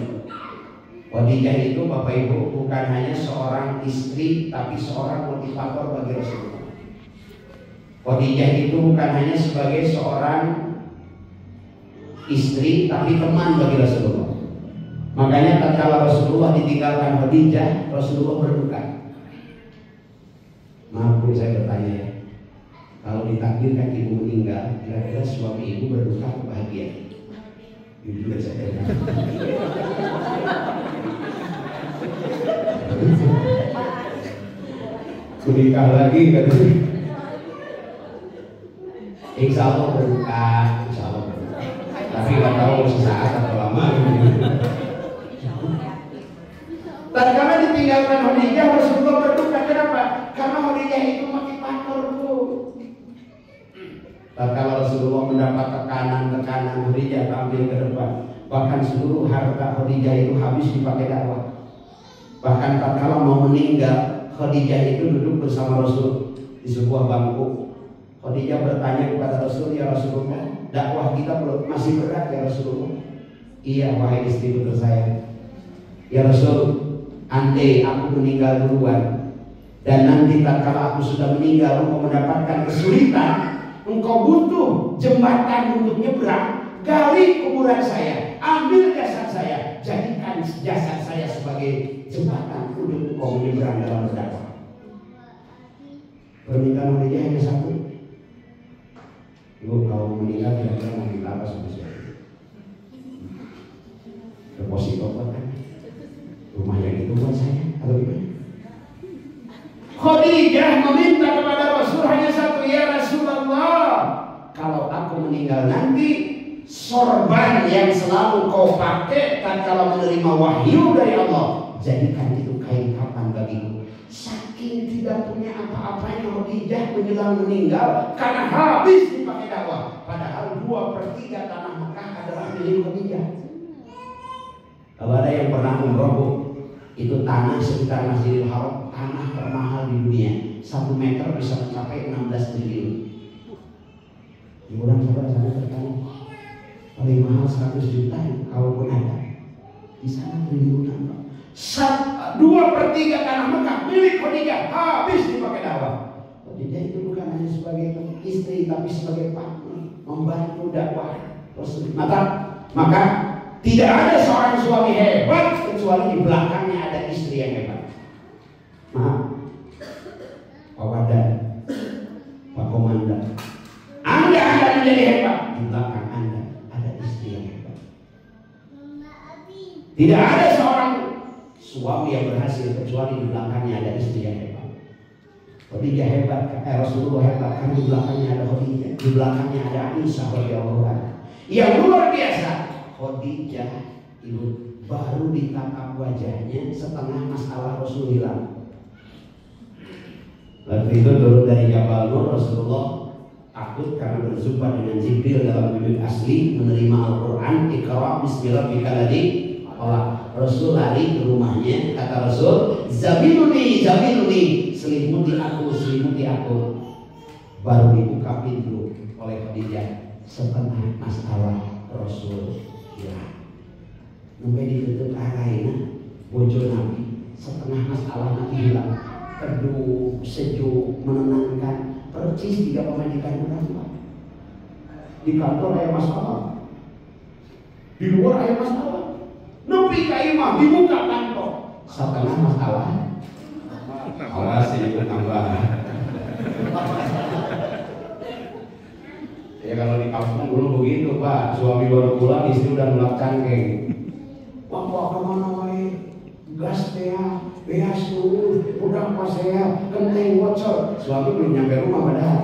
Khadijah itu Bapak Ibu bukan hanya seorang istri, tapi seorang motivator bagi Rasulullah. Khadijah itu bukan hanya sebagai seorang istri, tapi teman bagi Rasulullah. Makanya tatkala Rasulullah ditinggalkan Khadijah, Rasulullah berduka. Maaf Bu, saya bertanya ya, kalau ditakdirkan ibu meninggal, kira-kira suami ibu berduka atau bahagia? Ibu juga saya dengar. Menikah lagi katanya. Insya Allah berduka, insya Allah berduka. Tapi nggak tahu sesaat atau lama. Tatkala ditinggalkan Khadijah, Rasulullah berduka. Kenapa? Karena Khadijah itu motivator Bu. Tatkala Rasulullah mendapat tekanan Khadijah tampil ke depan. Bahkan seluruh harta Khadijah itu habis dipakai dakwah. Bahkan tatkala mau meninggal, Khadijah itu duduk bersama Rasul di sebuah bangku. Khadijah bertanya kepada Rasul, ya Rasulullah, dakwah kita masih berat ya Rasulullah. Iya wahai istri tersayang. Ya Rasul, andai aku meninggal duluan dan nanti tatkala aku sudah meninggal engkau mendapatkan kesulitan, engkau butuh jembatan untuk nyebrang, gali kuburan saya, ambil jasad saya, jadikan jasad saya sebagai jembatan untuk engkau menyeberang dalam berdakwah. Permintaan Khadijah hanya satu. Ibu kalau meninggal kira-kira mau minta apa sama saya? Deposito kan? Rumah yang itu buat saya atau gimana? Khadijah meminta kepada Rasul hanya satu, ya Rasulullah, kalau aku meninggal nanti, sorban yang selalu kau pakai tatkala menerima wahyu dari Allah, jadikan itu kain kapan bagiku. Saking tidak punya apa-apanya Khadijah menjelang meninggal karena habis dipakai dakwah. Padahal 2/3 tanah Mekah adalah milik Khadijah. Kalau ada yang pernah umroh, itu tanah sekitar Masjidil Haram, tanah termahal di dunia. 1 meter bisa mencapai 16 triliun. Hiburan saudara tertanya, paling mahal 100 juta, kalaupun ada. Di sana triliunan. 2/3 tanah Mekah milik Khadijah, habis dipakai dakwah. Khadijah itu bukan hanya sebagai istri, tapi sebagai partner, membantu dakwah. Maka tidak ada seorang suami hebat kecuali di belakangnya ada istri yang hebat. Maaf, Pak Wadan, Pak Komandan, Anda akan menjadi hebat, di belakang Anda ada istri yang hebat. Tidak ada seorang suami yang berhasil kecuali di belakangnya ada istri yang hebat. Khadijah hebat, Rasulullah hebat karena di belakangnya ada Khadijah, di belakangnya ada Aisyah radhiyallahu anha. Yang luar biasa, Khadijah itu baru ditatap wajahnya setengah masalah Rasul hilang. Waktu itu turun dari Jabal Nur, Rasulullah takut karena berjumpa dengan Jibril dalam wujud asli, menerima Al-Quran, Iqra bismi rabbikal ladzi khalaq. Rasul lari ke rumahnya, kata Rasul, Zamiluni, selimuti aku. Baru dibuka pintu oleh Khadijah, setengah masalah Rasul hilang. Sampai ditutup arahnya, bojo Nabi, setengah masalah Nabi hilang. Teduh, sejuk, menenangkan, percis tidak memajikan orang. Di kantor ada masalah, di luar ada masalah. Nepi ka imah dibuka kantor, setengah masalah. Awas ibu tambah. Ya kalau di kampung dulu begitu Pak, suami baru pulang istri udah ngelap cangkeng. Bapak kemana wae? Gas teh, beas dulu, udah pas saya genteng bocor. Suami belum nyampe rumah padahal.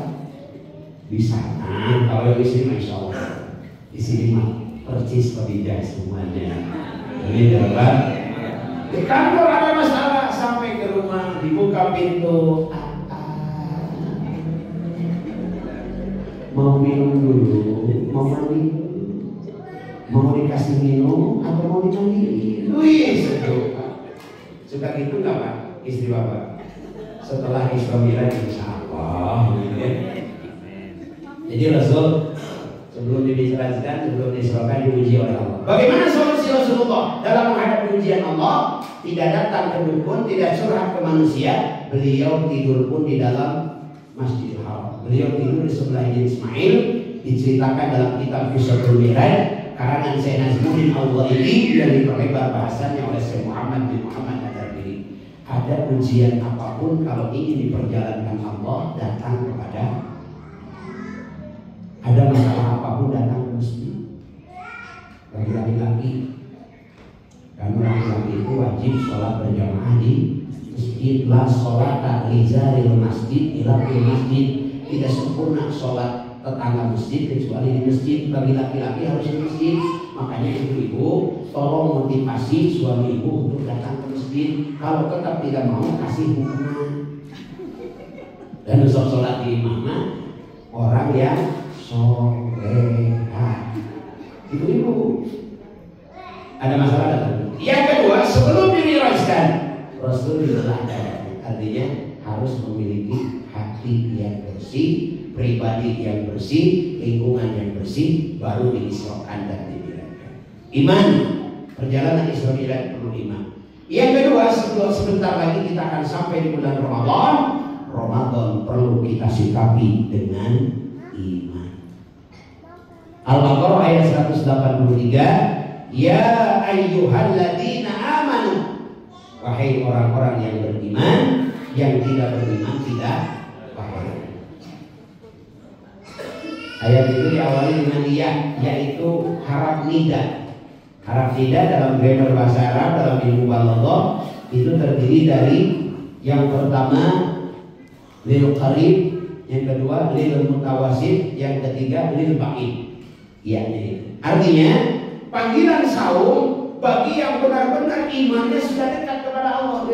Di sana kalau istri masya Allah, di sini mah percis Khadijah semuanya. Ini jawaban. Di kantor ada masalah, sampai ke rumah dibuka pintu. Mau minum dulu, mau mandi dulu, mau dikasih minum atau mau dimandiin? Wih, sejuk. Suka gitu nggak Pak? Istri Bapak? Setelah Isra Mi'raj insya Allah gitu ya. Jadi Rasul sebelum dibicarakan, sebelum diserahkan diuji oleh Allah. Bagaimana solusi Rasulullah dalam menghadapi ujian Allah? Tidak datang ke dukun, tidak curhat ke manusia. Beliau tidur pun di dalam Masjidil Haram. Beliau tidur di sebelah Ismail. Diceritakan dalam kitab Kisahul Mi'raj karangan Syekh Nazmuddin Al-Ghaili yang diperlebar bahasanya oleh Syekh Muhammad bin Muhammad Al-Jabiri. Ada ujian apapun kalau ingin diperjalankan Allah datang kepada, ada masalah apapun datang ke masjid. Bagi laki-laki, karena laki-laki itu wajib sholat berjamaah di masjid. La sholata li jaril masjid ila fil masjid. Tidak sempurna sholat tetangga masjid kecuali di masjid. Bagi laki-laki harus di masjid. Makanya ibu-ibu tolong motivasi suami ibu untuk datang ke masjid. Kalau tetap tidak mau, kasih hukuman. Dan sholat di mana orang yang soleha. Ibu-ibu ada masalah datang. Yang kedua, sebelum dimi'rajkan Rasul dilatih, artinya harus memiliki hati yang bersih, pribadi yang bersih, lingkungan yang bersih, baru diisrokan dan dimi'rajkan. Iman, perjalanan Isra Mi'raj perlu iman. Yang kedua, sebentar lagi kita akan sampai di bulan Ramadan. Ramadan perlu kita sikapi dengan iman. Al-Baqarah ayat 183. Ya ayyuhalladzina amanu, wahai orang-orang yang beriman, yang tidak beriman tidak wahai. Ayat itu diawali dengan ya, yaitu haraf nida. Haraf nida dalam grammar bahasa Arab, dalam ilmu balaghah itu terdiri dari yang pertama lil qarib, yang kedua lil mutawasit, yang ketiga lil ba'id. Ya, artinya panggilan saum bagi yang benar-benar imannya sudah dekat kepada Allah.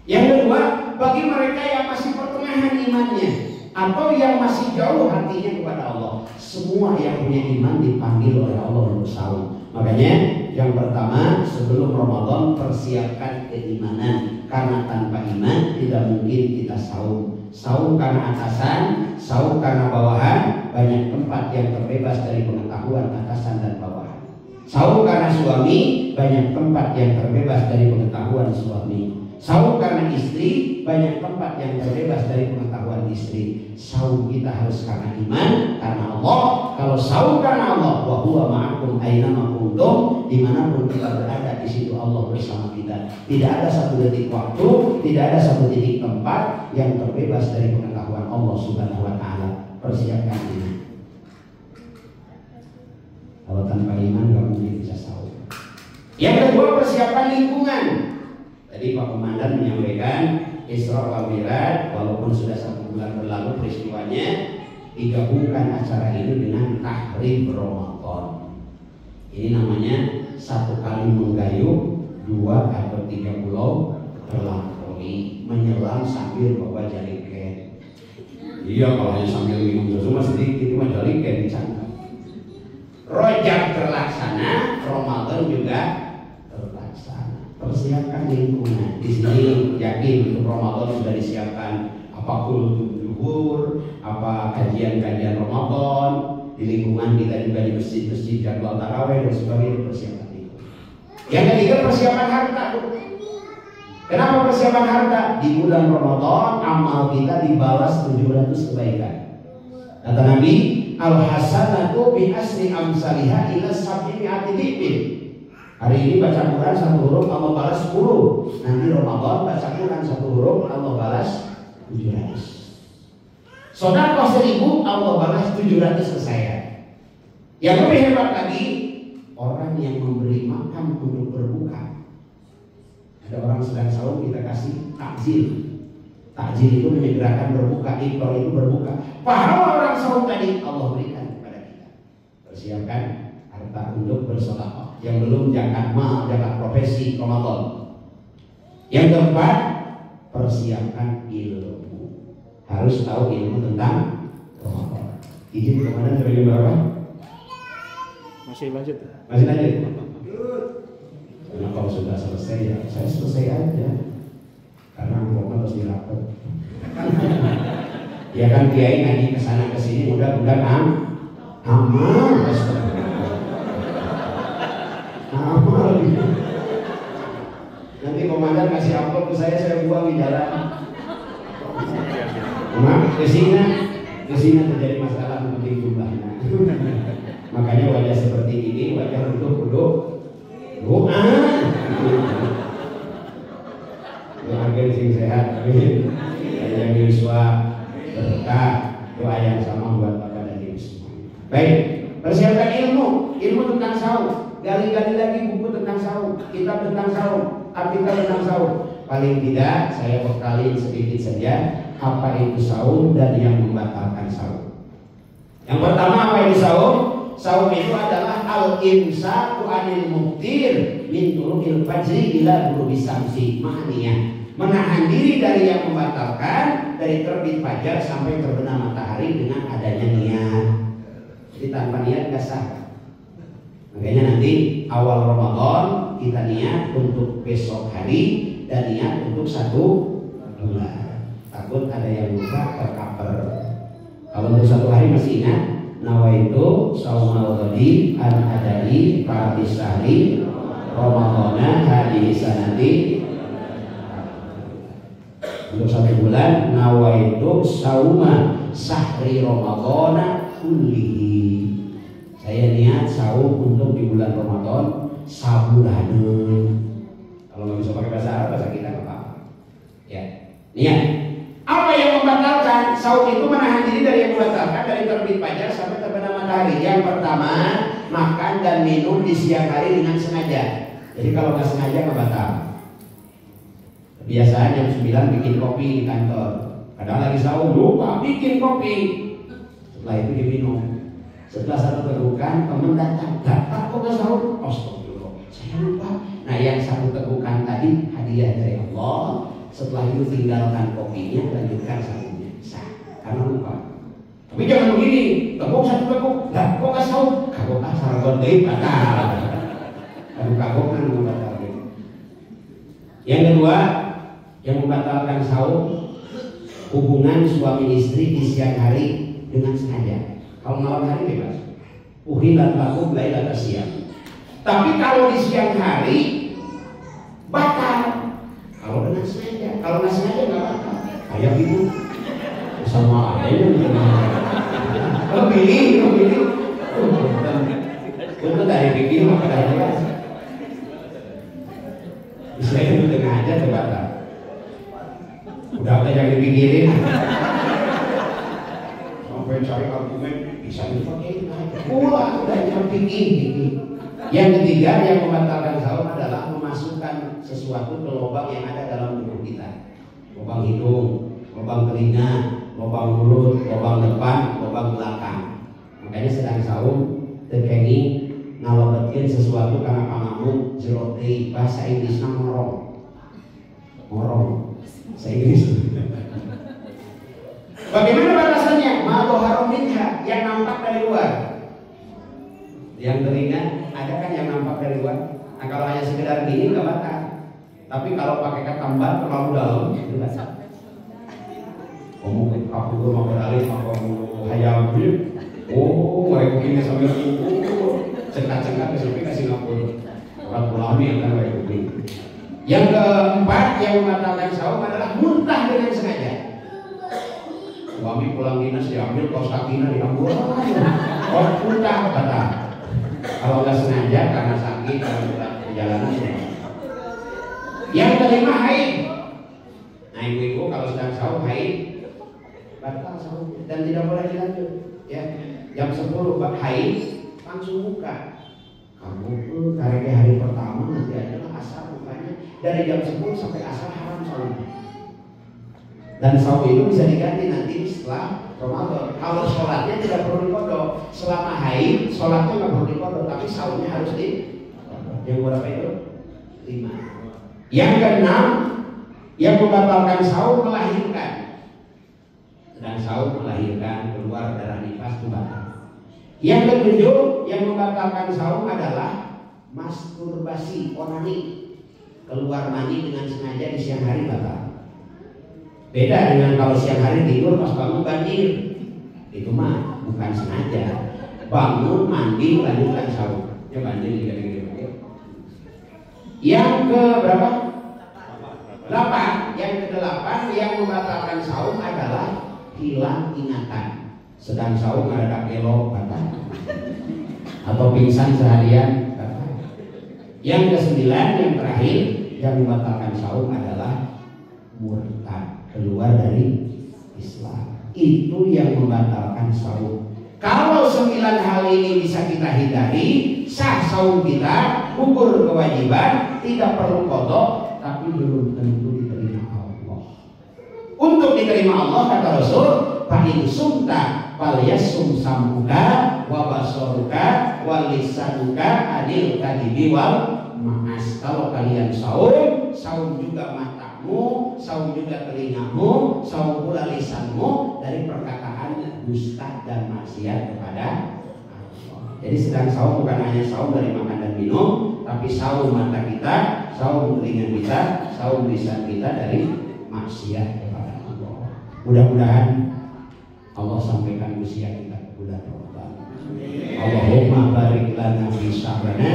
Yang kedua, bagi mereka yang masih pertengahan imannya atau yang masih jauh hatinya kepada Allah. Semua yang punya iman dipanggil oleh Allah untuk saum. Makanya yang pertama, sebelum Ramadan persiapkan keimanan, karena tanpa iman tidak mungkin kita saum. Saum karena atasan, saum karena bawahan. Banyak tempat yang terbebas dari pengetahuan atasan dan bawahan. Saum karena suami, banyak tempat yang terbebas dari pengetahuan suami. Saum karena istri, banyak tempat yang terbebas dari pengetahuan istri. Saum kita harus karena iman, karena Allah. Kalau saum karena Allah, wa huwa ma'akum aina ma kuntum, dimanapun kita berada, di situ Allah bersama kita. Tidak ada satu detik waktu, tidak ada satu titik tempat yang terbebas dari pengetahuan Allah Subhanahu wa taala. Persiapkan iman. Kalau tanpa iman gak mungkin bisa saum. Yang kedua, persiapan lingkungan. Tadi Pak Komandan menyampaikan Isra wal Mi'raj, walaupun sudah 1 bulan berlalu peristiwanya, digabungkan acara ini dengan tahrim Ramadan. Ini namanya satu kali menggayuh, 2 atau 3 pulau terlampaui, menyelam sambil bawa jariken. Iya, kalau hanya sambil minum susu mas sedikit, itu mah jariken dicangkap. Rojab terlaksana, Ramadan juga terlaksana. Persiapkan lingkungan. Di sini yakin untuk Ramadan sudah disiapkan apa kultum zuhur, apa kajian-kajian Ramadan. Di lingkungan kita juga di masjid-masjid jadwal tarawih dan sebagainya, persiapan itu. Yang ketiga, persiapan harta. Kenapa persiapan harta? Di bulan Ramadan amal kita dibalas 700 kebaikan. Kata Nabi, al-hasanatu bi asri amsalihha ila 700 dhibin. Hari ini baca Quran 1 huruf Allah balas 10. Nanti Ramadan baca Quran 1 huruf Allah balas 700. Sedekah 1000 Allah balas 700 ke saya. Yang lebih hebat lagi, orang yang memberi makan untuk berbuka. Ada orang sedang sahur, kita kasih takjil. Takjil itu menyegerakan berbuka, iftar itu berbuka. Pahala orang sahur tadi Allah berikan kepada kita. Persiapkan harta untuk bersedekah. Yang belum zakat mal, zakat profesi Ramadan. Yang keempat, persiapkan ilmu. Harus tahu ilmu tentang Ramadan. Izin komandan sebagai berapa? Masih lanjut. Masih lanjut. Karena kalau sudah selesai ya saya selesai aja. Karena amplopnya harus dirapet. Ya kan kiai ngaji kesana kesini mudah-mudahan amal. Amal. Nanti komandan kasih amplop ke saya buang di jalan. Kesini terjadi masalah penting jumlahnya. Makanya wajah seperti ini wajah untuk doa. Doakan sing sehat, amin. Yang Yuswa berkah, doa yang sama buat Bapak dan Ibu semua. Baik, persiapkan ilmu tentang saum. Gali-gali lagi buku tentang saum, kitab tentang saum, artikel tentang saum. Paling tidak saya bekalin sedikit saja apa itu saum dan yang membatalkan saum. Yang pertama, apa itu saum? Saum itu adalah al-imsaku anil muftir min turukil fajri ila ghurubi syamsi. Maknanya menahan diri dari yang membatalkan dari terbit fajar sampai terbenam matahari dengan adanya niat. Jadi tanpa niat nggak sah. Makanya nanti awal Ramadan kita niat untuk besok hari dan niat untuk 1 bulan. Takut ada yang lupa tercover. Kalau untuk 1 hari masih ingat, nawaitu saumal ghadi an adai fatisari Ramadana hadhihi sanati. Untuk 1 bulan nawaitu sauma sahri Ramadana kullihi. Saya niat saum untuk di bulan Ramadan sabulanan. Kalau nggak bisa pakai bahasa Arab, bahasa kita nggak apa-apa. Ya, niat. Apa yang membatalkan saum itu? Menahan diri dari yang membatalkan dari terbit fajar sampai terbenam matahari. Yang pertama, makan dan minum di siang hari dengan sengaja. Jadi kalau nggak sengaja nggak batal. Kebiasaan jam 9 bikin kopi di kantor. Kadang lagi saum lupa bikin kopi. Setelah itu diminum. Setelah 1 tegukan teman datang, "Bapak kok nggak saum?" Astagfirullah, saya lupa. Nah, yang 1 tegukan tadi hadiah dari Allah. Setelah itu tinggalkan kopinya, lanjutkan saumnya. Sah, karena lupa. Tapi jangan begini, teguk 1 teguk, lah kok nggak saum? Kagok asal gondeng batal. Kagok kan membatalkan. Yang kedua, yang membatalkan saum, hubungan suami istri di siang hari dengan sengaja. Kalau malam hari bebas. Uhilat lakum lailatas siyam. Tapi kalau di siang hari batal. Kalau dengan sengaja, kalau nggak sengaja nggak batal. Kayak gitu. Sama aja. Kalau pilih. Itu dari pikir maka dari jelas. Istilahnya itu tengah aja terbatal. Udah jangan dipikirin. Sampai cari argumen bisa dipakai udah jangan pikir. Yang ketiga yang membatalkan saum adalah memasukkan sesuatu ke lubang yang ada dalam tubuh kita. Lubang hidung, lubang telinga, lubang mulut, lubang depan, lubang belakang. Makanya sedang saum terkengi ngalobetin sesuatu karena pangamu jeruk teh, bahasa Inggrisnya morong bahasa Inggris. Bagaimana batasannya? Ma'luharum minha, yang nampak dari luar. Yang telinga ada kan yang nampak dari luar. Nah, kalau hanya sekedar gini nggak batal. Tapi kalau pakai ketambar terlalu dalam itu batal. Aku mau beralih, aku hayam. Mereka begini sambil cengkat-cengkat sampai ke Singapura. Orang Ulami yang kan mereka begini. Yang keempat yang membatalkan saum adalah muntah dengan sengaja. Suami pulang dinas diambil kaos kakinya diambil. Oh, muntah batal. Kalau nggak sengaja karena sakit karena perjalanan. Yang kelima haid. Nah, ibu-ibu kalau sedang saum haid batal saum dan tidak boleh dilanjut. Ya, jam 10 haid langsung buka. Kamu tuh tarik hari pertama nanti adalah asar bukanya dari jam 10 sampai asar haram saum. Dan saum itu bisa diganti nanti setelah Ramadan. Kalau sholatnya tidak perlu dikodok. Selama haid, sholatnya nggak perlu dikodok, tapi saumnya harus di. Yang berapa itu? 5. Yang keenam, yang membatalkan saum melahirkan. Dan saum melahirkan keluar darah nifas itu batal. Yang ketujuh, yang membatalkan saum adalah masturbasi, onani, keluar mani dengan sengaja di siang hari batal. Beda dengan kalau siang hari tidur pas bangun banjir, itu mah bukan sengaja. Bangun mandi lanjutkan sahur, ya banjir gitu. Yang ke berapa? 8. Yang ke-8 yang membatalkan saum adalah hilang ingatan. Sedang saum ada belok batal, atau pingsan seharian batal. Yang ke-9 yang terakhir yang membatalkan saum adalah murtad, keluar dari Islam. Itu yang membatalkan saum. Kalau 9 hal ini bisa kita hindari, sah saum kita, gugur kewajiban, tidak perlu qadha, tapi belum tentu diterima Allah. Untuk diterima Allah kata Rasul, fa in sumta falyasum samuka wa basaruka wa lisanuka adil kadibi wal ma'as. Kalau kalian saum, saum juga matamu, saum juga telingamu, saum pula lisanmu dari perkataan dusta dan maksiat kepada Allah. Jadi sedang saum bukan hanya saum dari makan dan minum, tapi saum mata kita, saum telinga kita, saum lisan kita dari maksiat kepada Allah. Mudah-mudahan Allah sampaikan usia kita ke bulan Ramadan. Allahumma barik lana fi syahrina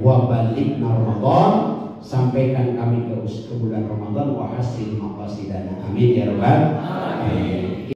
wa balighna Ramadan. Sampaikan kami ke bulan Ramadan wa hasil maqasidana. Amin ya rabbal alamin.